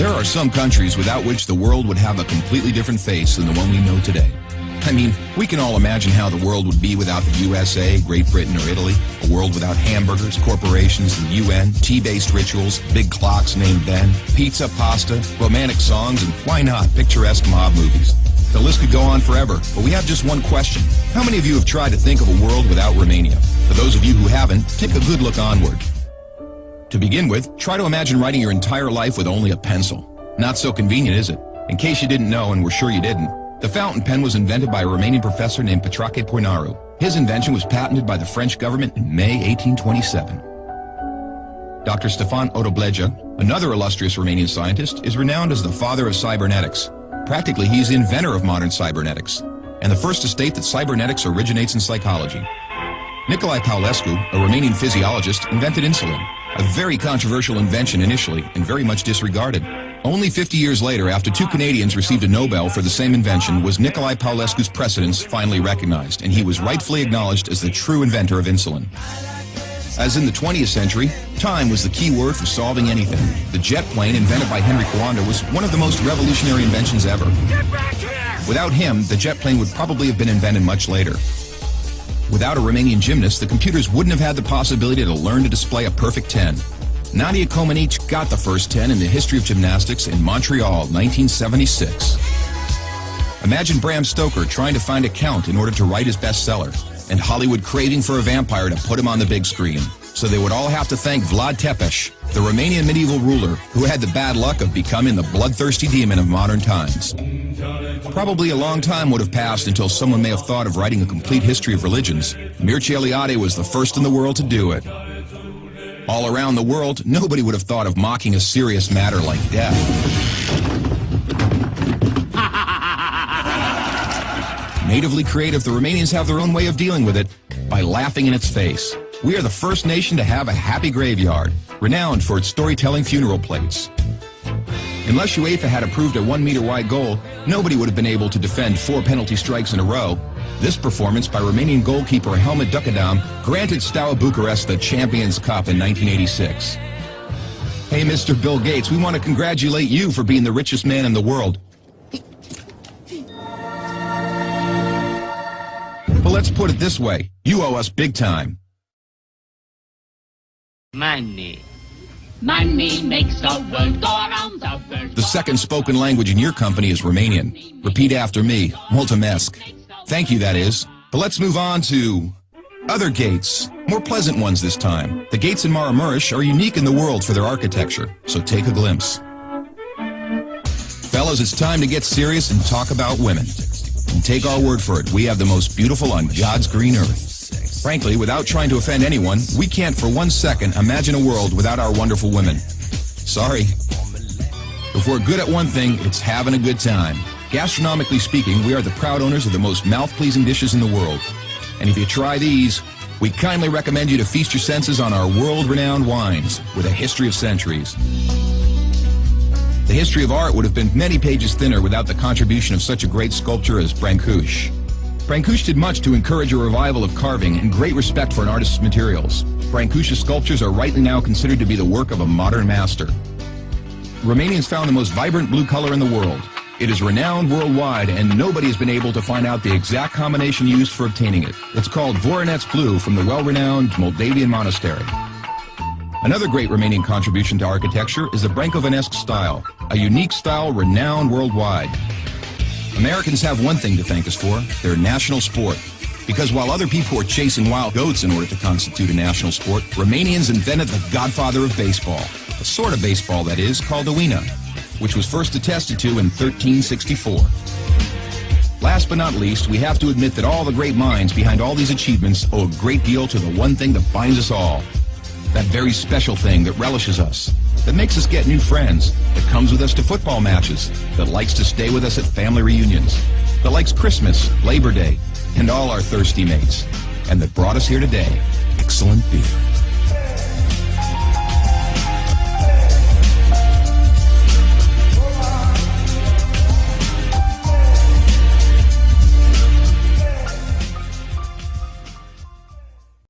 There are some countries without which the world would have a completely different face than the one we know today. I mean, we can all imagine how the world would be without the USA, Great Britain, or Italy. A world without hamburgers, corporations, the UN, tea-based rituals, big clocks named then, pizza, pasta, romantic songs, and why not, picturesque mob movies. The list could go on forever, but we have just one question. How many of you have tried to think of a world without Romania? For those of you who haven't, take a good look onward. To begin with, try to imagine writing your entire life with only a pencil. Not so convenient, is it? In case you didn't know, and we're sure you didn't, the fountain pen was invented by a Romanian professor named Petrache Poinaru. His invention was patented by the French government in May 1827. Dr. Stefan Odobleja, another illustrious Romanian scientist, is renowned as the father of cybernetics. Practically, he's the inventor of modern cybernetics, and the first to state that cybernetics originates in psychology. Nicolae Paulescu, a Romanian physiologist, invented insulin, a very controversial invention initially and very much disregarded. Only 50 years later, after two Canadians received a Nobel for the same invention, was Nicolae Paulescu's precedence finally recognized, and he was rightfully acknowledged as the true inventor of insulin. As in the 20th century, time was the key word for solving anything. The jet plane, invented by Henry Coanda, was one of the most revolutionary inventions ever. Without him, the jet plane would probably have been invented much later. Without a Romanian gymnast, the computers wouldn't have had the possibility to learn to display a perfect 10. Nadia Comaneci got the first 10 in the history of gymnastics in Montreal, 1976. Imagine Bram Stoker trying to find a count in order to write his bestseller, and Hollywood craving for a vampire to put him on the big screen. So they would all have to thank Vlad Tepes, the Romanian medieval ruler, who had the bad luck of becoming the bloodthirsty demon of modern times. Probably a long time would have passed until someone may have thought of writing a complete history of religions. Mircea Eliade was the first in the world to do it. All around the world, nobody would have thought of mocking a serious matter like death. Natively creative, the Romanians have their own way of dealing with it by laughing in its face. We are the first nation to have a happy graveyard, renowned for its storytelling funeral plates. Unless UEFA had approved a 1-meter-wide goal, nobody would have been able to defend 4 penalty strikes in a row. This performance by Romanian goalkeeper Helmut Ducadam granted Steaua Bucharest the Champions Cup in 1986. Hey, Mr. Bill Gates, we want to congratulate you for being the richest man in the world. But let's put it this way, you owe us big time. Money. Money makes the world go around the world. The second spoken language in your company is Romanian. Repeat after me, mulțumesc. Thank you, that is. But let's move on to other gates, more pleasant ones this time. The gates in Maramureș are unique in the world for their architecture, so take a glimpse. Fellas, it's time to get serious and talk about women. And take our word for it, we have the most beautiful on God's green earth. Frankly, without trying to offend anyone, we can't for 1 second imagine a world without our wonderful women. Sorry. If we're good at one thing, it's having a good time. Gastronomically speaking, we are the proud owners of the most mouth-pleasing dishes in the world. And if you try these, we kindly recommend you to feast your senses on our world-renowned wines with a history of centuries. The history of art would have been many pages thinner without the contribution of such a great sculptor as Brancusi. Brancusi did much to encourage a revival of carving and great respect for an artist's materials. Brancusi's sculptures are rightly now considered to be the work of a modern master. Romanians found the most vibrant blue color in the world. It is renowned worldwide, and nobody has been able to find out the exact combination used for obtaining it. It's called Voronezh blue from the well-renowned Moldavian monastery. Another great Romanian contribution to architecture is the Brancovanesque style, a unique style renowned worldwide. Americans have one thing to thank us for, their national sport. Because while other people were chasing wild goats in order to constitute a national sport, Romanians invented the godfather of baseball. A sort of baseball, that is, called the Uina, which was first attested to in 1364. Last but not least, we have to admit that all the great minds behind all these achievements owe a great deal to the one thing that binds us all. That very special thing that relishes us, that makes us get new friends, that comes with us to football matches, that likes to stay with us at family reunions, that likes Christmas, Labor Day, and all our thirsty mates, and that brought us here today. Excellent beer.